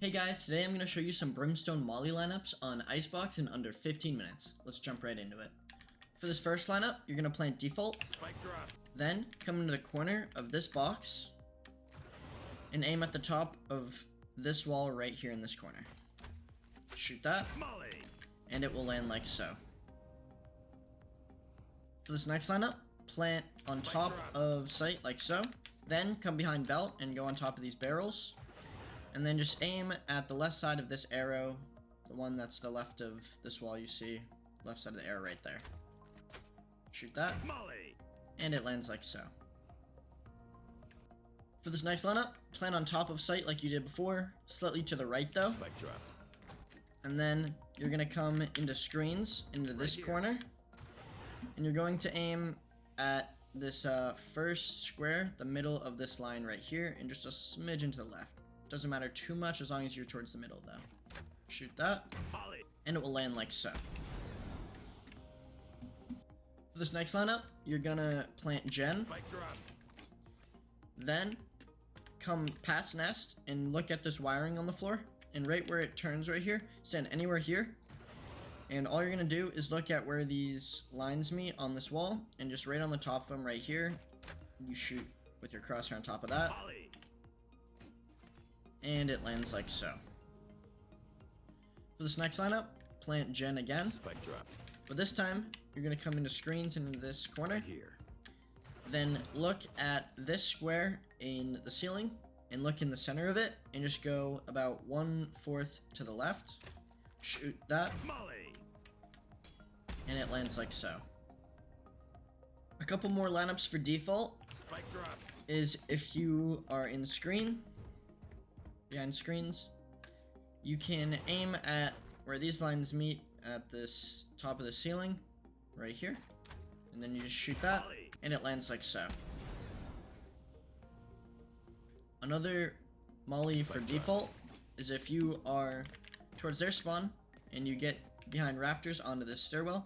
Hey guys, today I'm going to show you some Brimstone Molly lineups on Icebox in under 15 minutes. Let's jump right into it. For this first lineup, you're going to plant default, Spike drop. then come into the corner of this box, and aim at the top of this wall right here in this corner. Shoot that, Molly. and it will land like so. For this next lineup, plant on top of site like so, then come behind belt and go on top of these barrels. And then just aim at the left side of this arrow, the one that's the left of this wall you see, left side of the arrow right there. Shoot that, Molly. and it lands like so. For this next lineup, plant on top of site like you did before, slightly to the right though. Spike drop. And then you're gonna come into screens, into this corner, and you're going to aim at this first square, the middle of this line right here, and just a smidgen to the left. Doesn't matter too much as long as you're towards the middle though. Shoot that, Molly. and it will land like so. For this next lineup, you're gonna plant gen, Spike drop. then come past nest and look at this wiring on the floor, and right where it turns right here, stand anywhere here, and all you're gonna do is look at where these lines meet on this wall, and just right on the top of them right here, you shoot with your crosshair on top of that, Molly. and it lands like so. For this next lineup, plant gen again, Spike drop. but this time you're gonna come into screens into this corner, Right here. then look at this square in the ceiling and look in the center of it and just go about 1/4 to the left, shoot that, Molly. and it lands like so. A couple more lineups for default Spike drop. is if you are in screen, behind screens, you can aim at where these lines meet at this top of the ceiling, right here, and then you just shoot that, and it lands like so. Another molly for default is if you are towards their spawn, and you get behind rafters onto this stairwell,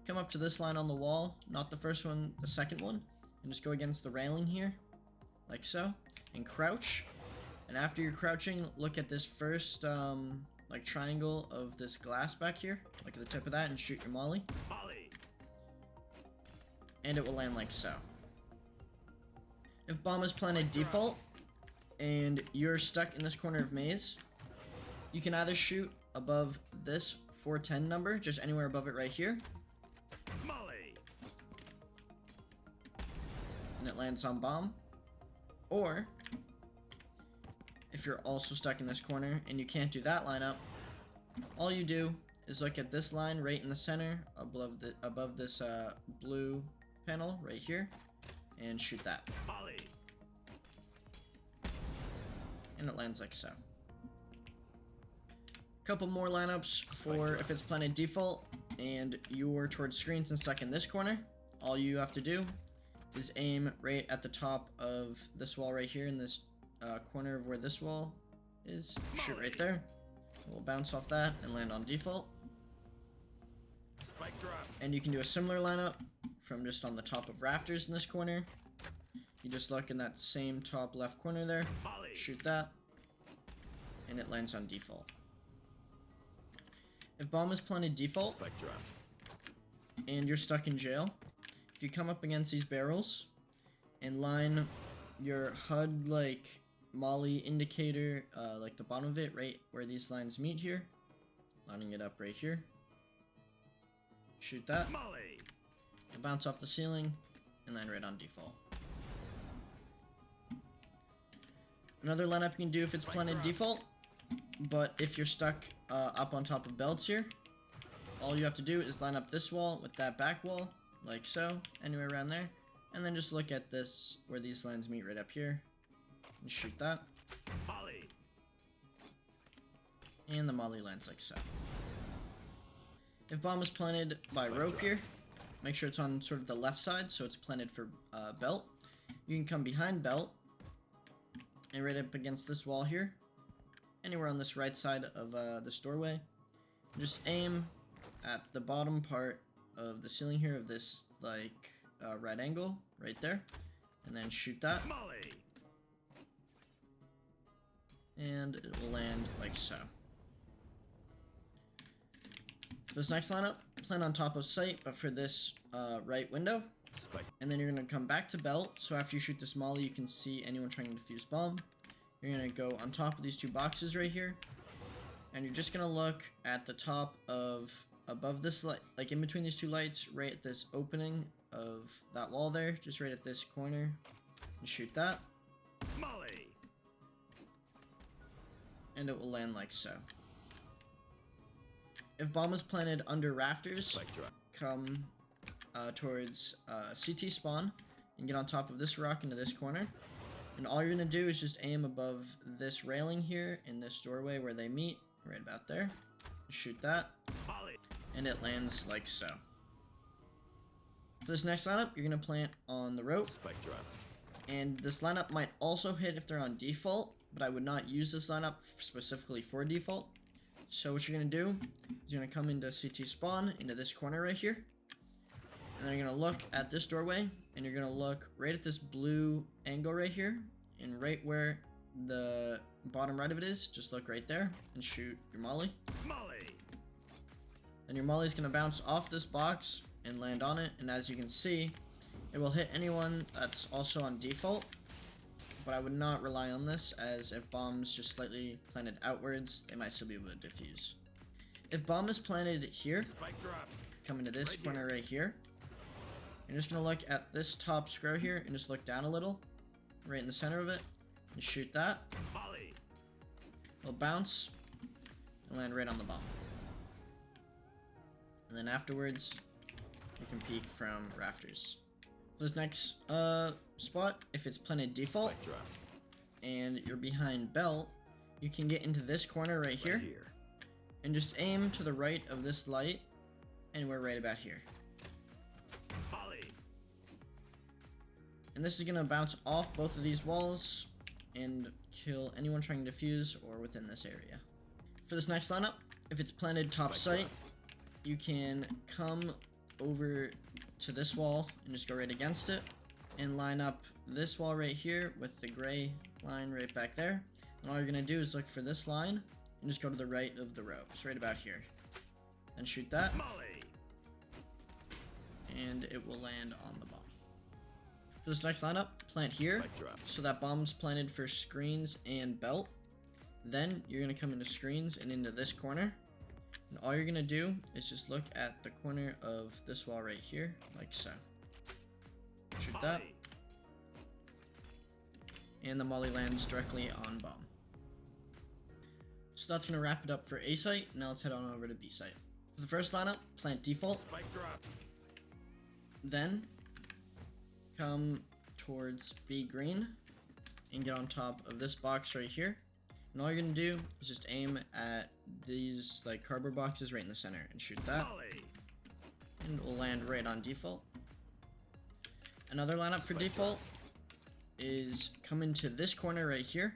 come up to this line on the wall, not the first one, the second one, and just go against the railing here, like so, and crouch. And after you're crouching, look at this first, like triangle of this glass back here, look at the tip of that, and shoot your molly, Molly. and it will land like so. If bomb is planted default, and you're stuck in this corner of maze, you can either shoot above this 410 number, just anywhere above it right here, Molly. and it lands on bomb. Or, if you're also stuck in this corner and you can't do that lineup, all you do is look at this line right in the center above this blue panel right here, and shoot that, Molly. and it lands like so. Couple more lineups for if it's planted default and you're towards screens and stuck in this corner. All you have to do is aim right at the top of this wall right here in this corner of where this wall is. Shoot right there. We'll bounce off that and land on default. Spike drop. And you can do a similar lineup from just on the top of rafters in this corner. You just look in that same top left corner there, Molly. shoot that, and it lands on default. If bomb is planted default Spike drop. and you're stuck in jail, if you come up against these barrels and line your HUD like molly indicator, like the bottom of it, right where these lines meet here, lining it up right here, shoot that, Molly. it'll bounce off the ceiling and land right on default. Another lineup you can do if it's planted default, but if you're stuck up on top of belts here, all you have to do is line up this wall with that back wall, like so, anywhere around there, and then just look at this, where these lines meet right up here, and shoot that, Molly. and the molly lands like so. If bomb is planted by rope here, make sure it's on sort of the left side, so it's planted for belt. You can come behind belt, and right up against this wall here, anywhere on this right side of this doorway, just aim at the bottom part of the ceiling here of this like right angle right there, and then shoot that, Molly. and it will land like so. For this next lineup, plant on top of site, but for this right window. Spike. And then you're going to come back to belt, so after you shoot this molly, you can see anyone trying to defuse bomb. You're going to go on top of these two boxes right here, and you're just going to look at the top of, above this light, like in between these two lights, right at this opening of that wall there, just right at this corner, and shoot that. Molly. And it will land like so. If bomb is planted under rafters, Spike drop. come towards CT spawn and get on top of this rock into this corner. And all you're going to do is just aim above this railing here in this doorway where they meet, right about there. Shoot that, Molly. and it lands like so. For this next lineup, you're going to plant on the rope. Spike drop. And this lineup might also hit if they're on default, but I would not use this lineup specifically for default. So what you're going to do is you're going to come into CT spawn, into this corner right here. And then you're going to look at this doorway, and you're going to look right at this blue angle right here. And right where the bottom right of it is, just look right there and shoot your molly. Molly. Then your molly is going to bounce off this box and land on it. And as you can see, it will hit anyone that's also on default. But I would not rely on this, as if bomb's just slightly planted outwards, they might still be able to defuse. If bomb is planted here, Spike drop. come into this Right corner right here. You're just going to look at this top square here and just look down a little, right in the center of it, and shoot that. Molly. It'll bounce and land right on the bomb. And then afterwards, you can peek from rafters. For this next spot, if it's planted default Spike drop. and you're behind belt, you can get into this corner right here and just aim to the right of this light, and we're right about here. Molly. And this is going to bounce off both of these walls and kill anyone trying to defuse or within this area. For this next lineup, if it's planted top Spike site, you can come over to this wall and just go right against it and line up this wall right here with the gray line right back there. And all you're going to do is look for this line and just go to the right of the ropes, right about here. And shoot that, Molly. and it will land on the bomb. For this next lineup, plant here, Spike drop. so that bomb's planted for screens and belt. Then you're going to come into screens and into this corner. And all you're going to do is just look at the corner of this wall right here, like so. Shoot that, Molly. and the molly lands directly on bomb. So that's going to wrap it up for A site. Now let's head on over to B site. For the first lineup, plant default. Spike drop. Then come towards B green and get on top of this box right here. And all you're gonna do is just aim at these like cardboard boxes right in the center and shoot that, Molly. and it will land right on default. Another lineup for Spike default is come into this corner right here,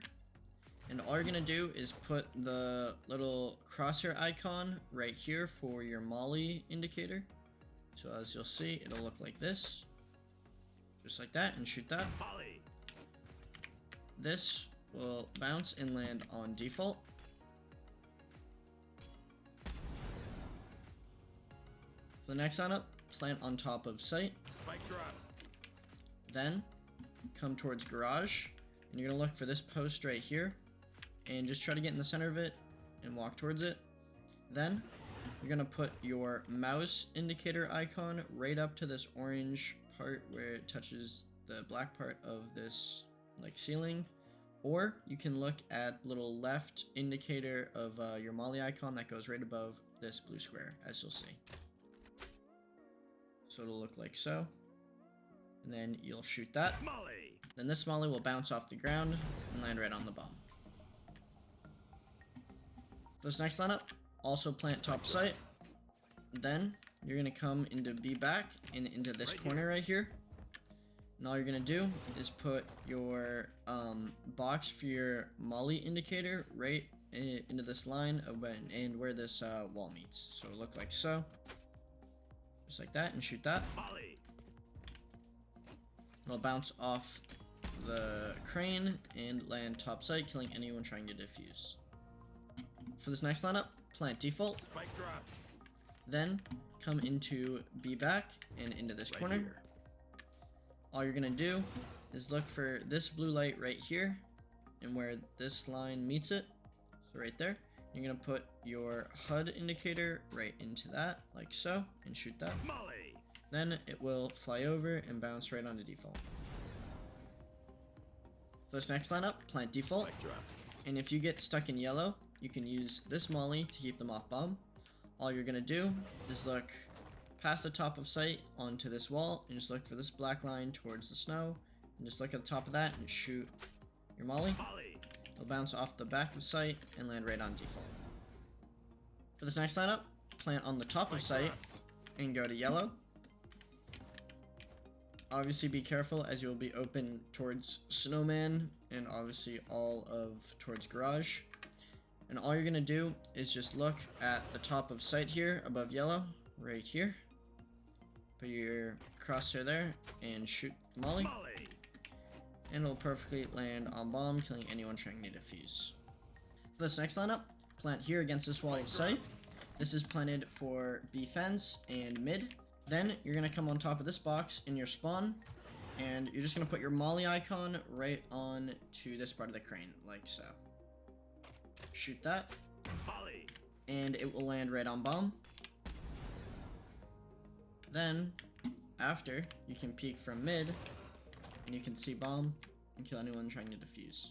and all you're gonna do is put the little crosshair icon right here for your molly indicator. So as you'll see, it'll look like this, just like that, and shoot that. Molly. This will bounce and land on default. For the next lineup, plant on top of site. Spike drop. Then come towards garage, and you're gonna look for this post right here, and just try to get in the center of it and walk towards it. Then you're gonna put your mouse indicator icon right up to this orange part where it touches the black part of this like ceiling, or you can look at the little left indicator of your molly icon that goes right above this blue square, as you'll see. So it'll look like so, and then you'll shoot that. Molly. Then this molly will bounce off the ground and land right on the bomb. For this next lineup, also plant top site. Then you're gonna come into B back and into this Right corner right here. And all you're gonna do is put your box for your molly indicator right into this line of and where this wall meets. So it'll look like so, just like that, and shoot that. Molly. It'll bounce off the crane and land top site, killing anyone trying to defuse. For this next lineup, plant default, Spike drop. then come into B back and into this Right corner. here. All you're gonna do is look for this blue light right here, and where this line meets it, so right there, you're gonna put your HUD indicator right into that, like so, and shoot that. Molly. Then it will fly over and bounce right onto default. For this next lineup, plant default, Spike drop. and if you get stuck in yellow, you can use this molly to keep them off bomb. All you're gonna do is look past the top of sight onto this wall, and just look for this black line towards the snow, and just look at the top of that and shoot your molly. Molly. It'll bounce off the back of sight and land right on default. For this next lineup, plant on the top of sight and go to yellow. Obviously be careful, as you will be open towards snowman and obviously all of towards garage. And all you're gonna do is just look at the top of sight here above yellow, right here. Put your crosshair there and shoot the molly. Molly. And it'll perfectly land on bomb, killing anyone trying to defuse. For this next lineup, plant here against this wall of sight. This is planted for B fence and mid. Then you're gonna come on top of this box in your spawn, and you're just gonna put your molly icon right on to this part of the crane, like so. Shoot that, Molly. and it will land right on bomb. Then, after, you can peek from mid, and you can see bomb and kill anyone trying to defuse.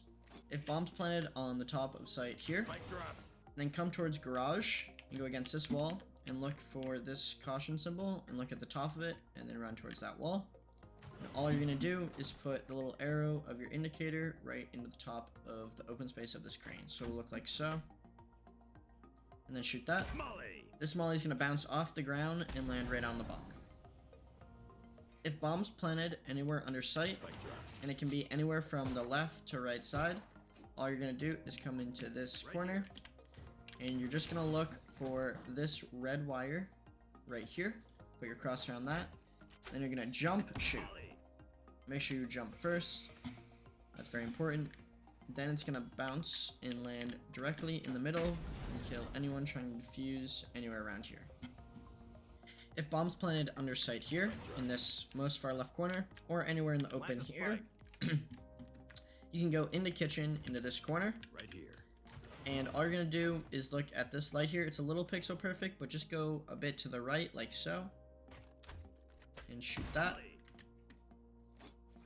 If bomb's planted on the top of sight here, Spike drop. then come towards garage and go against this wall and look for this caution symbol and look at the top of it and then run towards that wall. And all you're gonna do is put the little arrow of your indicator right into the top of the open space of this crane. So it'll look like so. And then shoot that. Molly. This molly's gonna bounce off the ground and land right on the bomb. If bomb's planted anywhere under sight, Spike drop. and it can be anywhere from the left to right side, all you're gonna do is come into this corner, and you're just gonna look for this red wire right here. Put your crosshair on that. Then you're gonna jump, shoot. Molly. Make sure you jump first. That's very important. Then it's gonna bounce and land directly in the middle and kill anyone trying to defuse anywhere around here. If bomb's planted under sight here, in this most far left corner, or anywhere in the open Plant the here, you can go into kitchen, into this corner, Right here. and all you're gonna do is look at this light here. It's a little pixel perfect, but just go a bit to the right, like so, and shoot that. Molly.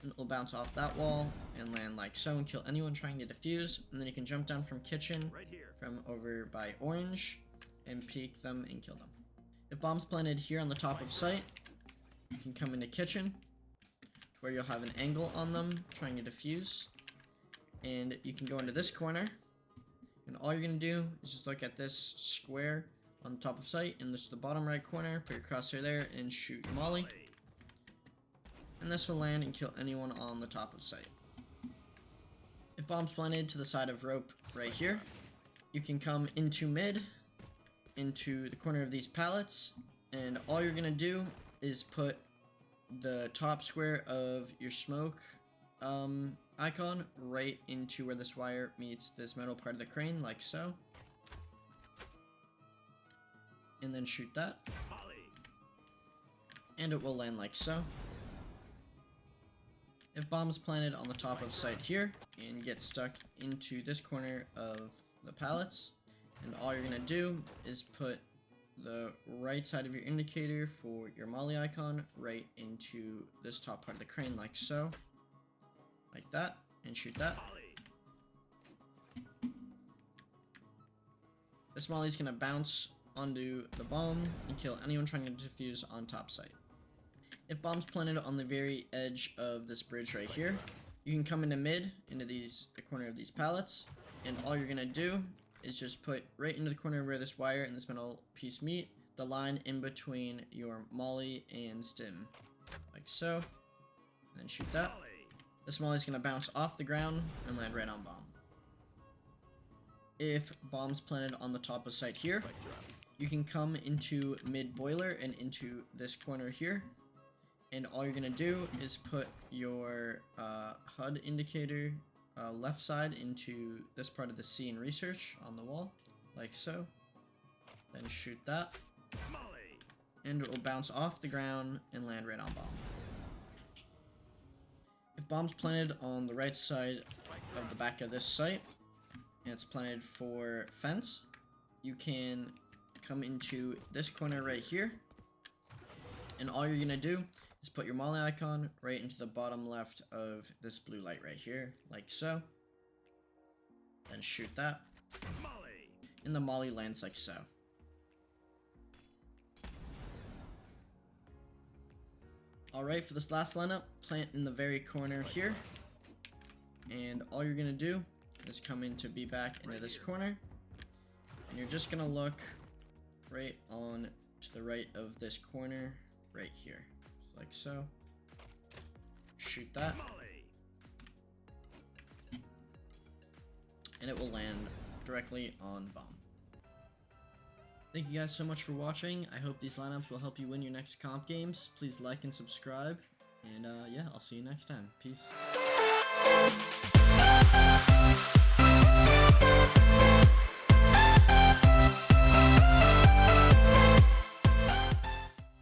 And it'll bounce off that wall and land like so and kill anyone trying to defuse. And then you can jump down from kitchen, Right here. from over by orange, and peek them and kill them. If bomb's planted here on the top of sight, you can come into kitchen, where you'll have an angle on them trying to defuse. And you can go into this corner, and all you're gonna do is just look at this square on the top of sight in this the bottom right corner, put your crosshair there, and shoot your molly. Molly. And this will land and kill anyone on the top of sight. If bomb's planted to the side of rope right here, you can come into mid, into the corner of these pallets, and all you're gonna do is put the top square of your smoke icon right into where this wire meets this metal part of the crane, like so. And then shoot that, Molly. and it will land like so. If bomb's planted on the top of sight here and get stuck into this corner of the pallets, and all you're gonna do is put the right side of your indicator for your molly icon right into this top part of the crane, like so, like that, and shoot that. Molly. This molly's gonna bounce onto the bomb and kill anyone trying to defuse on top site. If bomb's planted on the very edge of this bridge right here, you can come into mid, into the corner of these pallets, and all you're gonna do is just put right into the corner where this wire and this metal piece meet, the line in between your molly and stim, like so, and then shoot that. Molly. This molly's gonna bounce off the ground and land right on bomb. If bomb's planted on the top of site here, Spike drop. you can come into mid boiler and into this corner here, and all you're gonna do is put your HUD indicator left side into this part of the C in research on the wall, like so. Then shoot that, Molly. and it will bounce off the ground and land right on bomb. If bomb's planted on the right side of the back of this site, and it's planted for fence, you can come into this corner right here, and all you're gonna do is put your molly icon right into the bottom left of this blue light right here, like so. Then shoot that, Molly. and the molly lands like so. Alright, for this last lineup, plant in the very corner here, and all you're gonna do is come in to be back into this corner, and you're just gonna look right on to the right of this corner right here, like so. Shoot that, Molly. and it will land directly on bomb. Thank you guys so much for watching. I hope these lineups will help you win your next comp games. Please like and subscribe, and yeah, I'll see you next time. Peace.